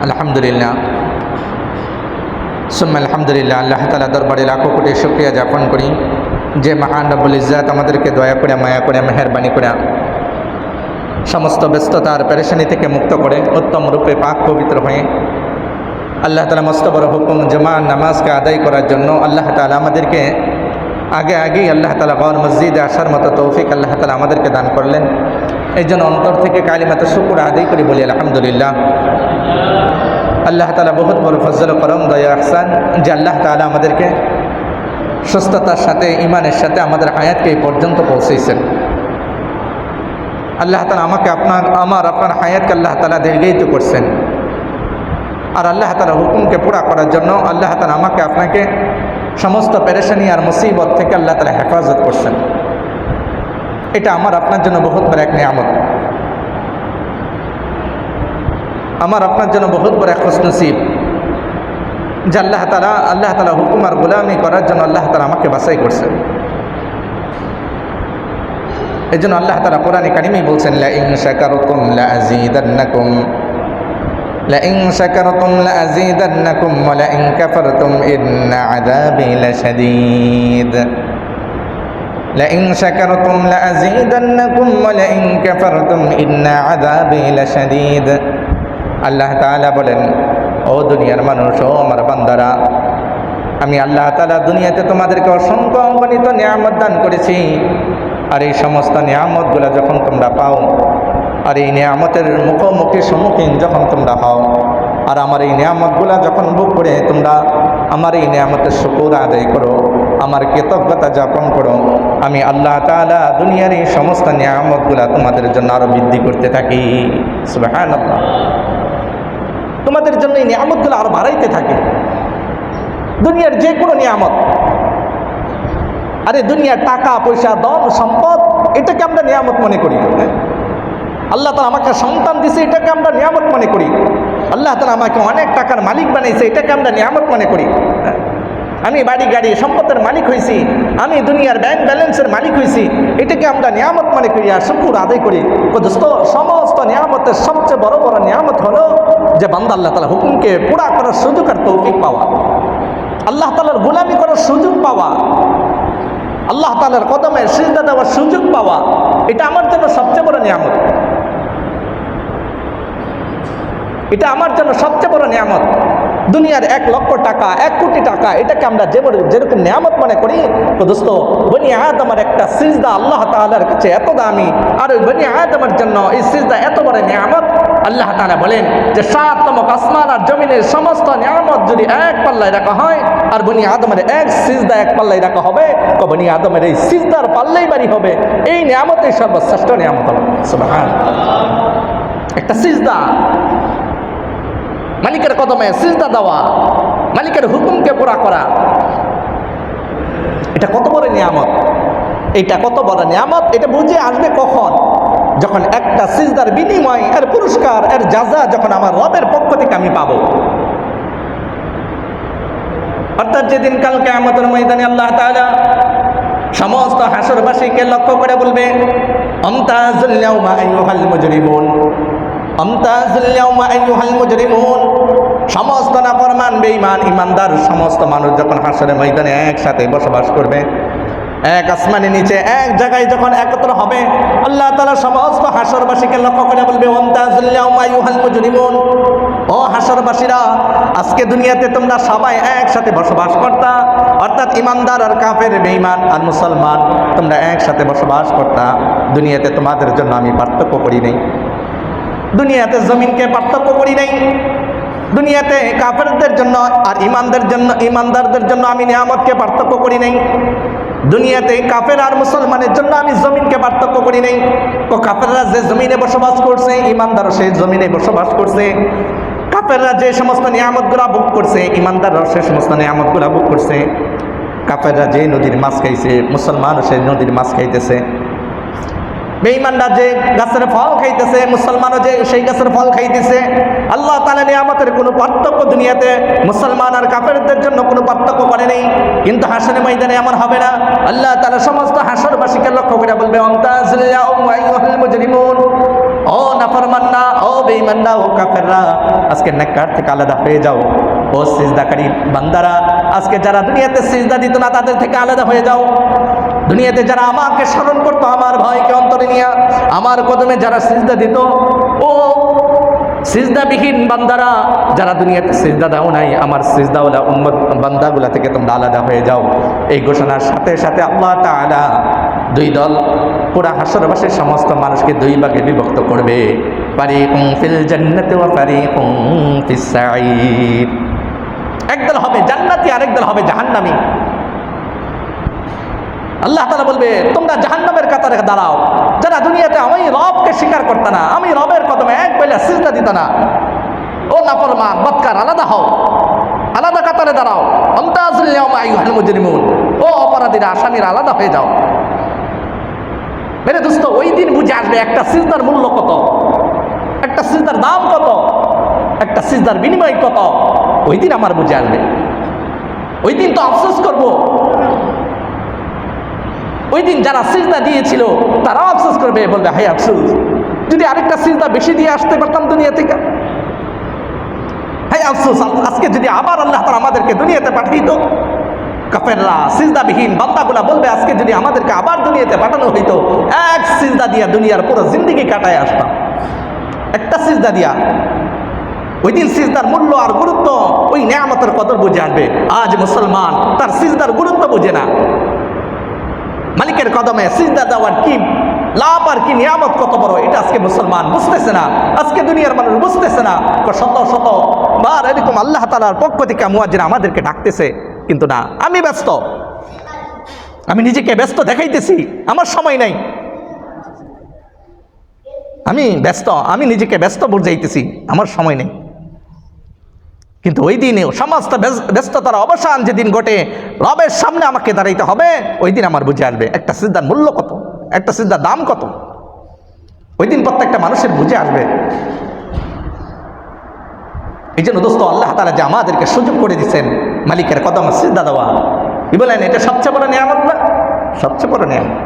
আলহামদুলিল্লাহ সুম্মা আলহামদুলিল্লাহ। আল্লাহ তাআলা দরবারে লাখো কোটি শুকরিয়া জ্ঞাপন করি যে মহান রব্বুল ইজ্জাত আমাদেরকে দয়া করে, মায়া করে, মেহেরবানি করে সমস্ত ব্যস্ততার পেরেশানি থেকে মুক্ত করে উত্তম রূপে পাক পবিত্র হয়ে আল্লাহ তাআলা মস্ত বড় হুকুম জুমার নামাজকে আদায় করার জন্য আল্লাহ তাআলা আমাদেরকে আগেই আল্লাহ তাআলা গর মসজিদে আসার মতো তৌফিক আল্লাহ তাআলা আমাদেরকে দান করলেন। এই জন্য অন্তর থেকে কালিমাতে শুকর আদায় করি, বলি আলহামদুলিল্লাহ। আল্লাহ তাআলা বহুত বড় ফজল করম, দয়া ইহসান যে আল্লাহ তাআলা আমাদেরকে সুস্থতার সাথে, ইমানের সাথে আমাদের হায়াতকে এই পর্যন্ত পৌঁছেছেন। আল্লাহ তাআলা আমাকে আপনার হায়াতকে আল্লাহ তাআলা দীর্ঘায়িত করছেন। আর আল্লাহ তাআলা হুকুমকে পুরা করার জন্য আল্লাহ তাআলা আমাকে আপনাকে সমস্ত পেরেশানি আর মুসিবত থেকে আল্লাহ তাআলা হেফাজত করছেন। এটা আমার আপনার জন্য বহুত বড় এক নিয়ামত, আমার আপনার জন্য বহুত বড় এক খুশনসিব যে আল্লাহ তাআলা হুকুম আর গোলামি করার জন্য আল্লাহ তাআলা আমাকে বাছাই করছেন। এই জন্য আল্লাহ তাআলা কোরআনে কারিমেই বলছেন, লা ইন শাকারতুম লা আযীদান্নাকুম, লা ইন শাকারতুম লা আযীদান্নাকুম ওয়া লা ইন কাফারতুম ইন্না আযাবি লাশাদীদ। লা ইন শাকারতুম লা আযীদান্নাকুম ওয়া লা ইন কাফারতুম ইন্না আযাবি লাশাদীদ। আল্লাহ তাআলা বলেন, ও দুনিয়ার মানুষ, ও আমার বান্দারা, আমি আল্লাহ তাআলা দুনিয়াতে তোমাদেরকে অসংখ্য অগণিত নিয়ামত দান করেছি। আর এই সমস্ত নিয়ামতগুলো যখন তোমরা পাও, আর এই নিয়ামতের মুখোমুখি সম্মুখীন যখন তোমরা হও, আর আমার এই নিয়ামতগুলো যখন ভোগ করে তোমরা আমার এই নিয়ামতের শুকর আদায় করো, আমার কৃতজ্ঞতা যাপন করো, আমি আল্লাহ তাআলা দুনিয়ার এই সমস্ত নিয়ামতগুলো তোমাদের জন্য আরো বৃদ্ধি করতে থাকি। সুবহানাল্লাহ। তোমাদের জন্য এই নিয়ামতগুলো আরো বাড়াইতে থাকে। দুনিয়ার যে কোনো নিয়ামত, আরে দুনিয়ার টাকা পয়সা, ধন সম্পদ, এটাকে আমরা নিয়ামত মনে করি। আল্লাহ তাআলা আমাকে সন্তান দিয়েছে, এটাকে আমরা নিয়ামত মনে করি। আল্লাহ তাআলা আমাকে অনেক টাকার মালিক বানাইছে, এটাকে আমরা নিয়ামত মনে করি। আমি বাড়ি গাড়ি সম্পদের মালিক হয়েছি, আমি দুনিয়ার ব্যাংক ব্যালেন্সের মালিক হয়েছি, এটাকে আমরা নিয়ামত মনে করি আর শুকর আদায় করি। দোস্ত, সমস্ত নিয়ামতের সবচেয়ে বড় বড় নিয়ামত হলো যে বান্দা আল্লাহ তাআলা হুকুমকে পুরা করার সুযোগ আর তৌফিক পাওয়া, আল্লাহ তাআলার গোলামি করার সুযোগ পাওয়া, আল্লাহ তাআলার কদমে সিজদা দেওয়ার সুযোগ পাওয়া, এটা আমার জন্য সবচেয়ে বড় নিয়ামত। এটা আমার জন্য সবচেয়ে বড় নিয়ামত। দুনিয়ার 1 লক্ষ টাকা, 1 কোটি টাকা, এটাকে আমরা যেরকম নিয়ামত মনে করি, তো দোস্ত, বনি আদমের একটা সিজদা আল্লাহ তাআলার কাছে এত দামি, আর ওই বনি আদমের জন্য এই সিজদা এত বড় নিয়ামত। আল্লাহ তাআলা বলেন যে 7তম আসমান আর জমিনের সমস্ত নিয়ামত যদি এক পাল্লায় রাখা হয়, আর বনি আদমের এক সিজদা এক পাল্লায় রাখা হবে, তো বনি আদমের এই সিজদার পাল্লাই বাড়ি হবে। এই নিয়ামতেই সর্বশ্রেষ্ঠ নিয়ামত হবে। সুবহানাল্লাহ। একটা সিজদা, মালিকের কদমে সিজদা দেওয়া, মালিকের হুকুমকে পুরা করা, এটা কত বড় নিয়ামত। এটা কত বড় নিয়ামত, এটা বুঝে আসবে কখন? যখন একটা সিজদার বিনিময়, এর পুরস্কার, এর জাযা যখন আমার রবের পক্ষ থেকে আমি পাবো। অর্থাৎ যেদিন কাল কিয়ামতের ময়দানে আল্লাহ তাআলা সমস্ত হাসরবাসীকে লক্ষ্য করে বলবে, আমতাজুল ইয়াওমা আইয়ুহাল মুজরিমুন, আমতাজুল ইয়াওমা আইয়ুহাল মুজরিমুন। সমস্ত নাফরমান, বেঈমান, ইমানদার সমস্ত মানুষ যখন হাসরের ময়দানে একসাথে বসবাস করবে, এক আসমানের নিচে এক জায়গায় যখন একত্র হবে, আল্লাহ তাআলা সমস্ত হাসরবাসীকে লক্ষ্য করে বলবে, আমতাজুল ইয়াওমা আইয়ুহাল মুজরিমুন, ও হাসরবাসীরা, আজকে দুনিয়াতে তোমরা সবাই একসাথে বসবাস করতা, অর্থাৎ ইমানদার আর কাফের, বেঈমান আর মুসলমান, তোমরা একসাথে বসবাস করতা। দুনিয়াতে তোমাদের জন্য আমি পার্থক্য করি নাই, দুনিয়াতে জমিনকে পার্থক্য করি নাই, দুনিয়াতে কাফেরদের জন্য আর ইমানদারদের জন্য আমি নিয়ামতকে পার্থক্য করি নাই, দুনিয়াতে কাফের আর মুসলমানের জন্য আমি জমিনকে পার্থক্য করি নাই। তো কাফেররা যে জমিনে বসবাস করছে, ইমানদারও সেই জমিনে বসবাস করছে। কাফেররা যে সমস্ত নিয়ামতগুলা ভোগ করছে, ইমানদাররাও সেই সমস্ত নিয়ামতগুলা ভোগ করছে। কাফেররা যে নদীর মাছ খাইছে, মুসলমানও সেই নদীর মাছ খাইতেছে। বেঈমানরা যে গাছের ফল খাইতেছে, মুসলমানও যে সেই গাছের ফল খাইতেছে। আল্লাহ তাআলা নিয়ামতের কোনো পার্থক্য দুনিয়াতে মুসলমান আর কাফেরদের জন্য কোনো পার্থক্য করে নেই। কিন্তু হাসরের ময়দানে এমন হবে না। আল্লাহ তাআলা সমস্ত হাসরবাসীকে লক্ষ্য করে বলবে, আমতাজুল ইয়াওমা আইয়ুহাল মুজরিমুন, ও ও নাফরমানরা, ও বেঈমানরা, ও কাফেররা, আজকে নেককার থেকে আলাদা হয়ে যাও। ও সিজদাকারী বান্দারা, আজকে যারা দুনিয়াতে সিজদা দিত না তাদের থেকে আলাদা হয়ে যাও। দুনিয়াতে যারা আমাকে স্মরণ করতো, আমার ভয়কে অন্তরে নিয়ে আমার কদমে যারা সিজদা দিত, ও সিজদাবিহীন বান্দারা, যারা দুনিয়াতে সিজদা দাও নাই, আমার সিজদাওয়ালা উম্মত বান্দাগুলা থেকে তোমরা আলাদা হয়ে যাও। এই ঘোষণার সাথে সাথে আল্লাহ তাআলা দুই দল, পুরা হাসরবাসীর সমস্ত মানুষকে দুই ভাগে বিভক্ত করবে। ফারিকুন ফিল জান্নাতি ওয়া ফারিকুন ফিস সাঈর। একদল হবে জান্নাতি, আরেক দল হবে জাহান্নামী। আল্লাহ তাআলা বলবে, তোমরা জাহান্নামের কাতারে দাঁড়াও, যারা দুনিয়াতে আমি রবকে স্বীকার করতে না, আমি রবের কদমে এক বেলা সিজদা দিত না। ও নাফরমান, বদকার, আলাদা হও, আলাদা কাতারে দাঁড়াও। আমতাজুল ইয়াওমা আইয়ুহাল মুজরিমুন, ও অপরাধীরা, আসামীরা, আলাদা হয়ে যাও। মেরে দোস্ত, ওই দিন বুঝে আসবে একটা সিজদার মূল্য কত, একটা সিজদার দাম কত, একটা সিজদার বিনিময় কত। ওই দিন আমার বুঝে আসবে। ওই দিন তো আফসোস করব। ওই দিন যারা সিজদা দিয়েছিল তারাও আফসোস করবে, বলবে হায় আফসোস, যদি আরেকটা সিজদা বেশি দিয়ে আসতে পারতাম দুনিয়া থেকে। হায় আফসোস, আজকে যদি আবার আল্লাহ তাআলা আমাদেরকে দুনিয়াতে পাঠিয়ে দিত। কাফেররা, সিজদাবিহীন বান্দাগুলা বলবে, আজকে যদি আমাদেরকে আবার দুনিয়াতে পাঠানো হইতো, এক সিজদা দিয়া দুনিয়ার পুরো জিন্দেগি কাটায় আসতাম, একটা সিজদা দিয়া। ওই দিন সিজদার মূল্য আর গুরুত্ব, ওই নেয়ামতের কদর বুঝে আসবে। আজ মুসলমান তার সিজদার গুরুত্ব বুঝে না। মালিকের কদমে সিজদা দেওয়ার কি লাভ আর কি নিয়ামত কত বড়, এটা আজকে মুসলমান বুঝতেছে না, আজকে দুনিয়ার মানুষ বুঝতেছে না। শত শত বার এরকম আল্লাহ তাআলার পক্ষ থেকে মুয়াজ্জিন আমাদেরকে ডাকতেছে, কিন্তু না, আমি ব্যস্ত, আমি নিজেকে ব্যস্ত দেখাইতেছি, আমার সময় নাই, আমি ব্যস্ত, আমি নিজেকে ব্যস্ত বুঝাইতেছি, আমার সময় নেই। কিন্তু ওই দিনে সমস্ত ব্যস্ততার অবসান যেদিন ঘটে, রবের সামনে আমাকে দাঁড়াইতে হবে, ওই দিন আমার বুঝে আসবে একটা সিজদার মূল্য কত, একটা সিজদার দাম কত। ওই দিন প্রত্যেকটা মানুষের বুঝে আসবে। এই জন্য দোস্ত, আল্লাহ তাআলা যে আমাদেরকে সুযোগ করে দিচ্ছেন মালিকের কদমে সিজদা দেওয়া, কি বলেন, এটা সবচেয়ে বড় নিয়ামত না? সবচেয়ে বড় নিয়ামত।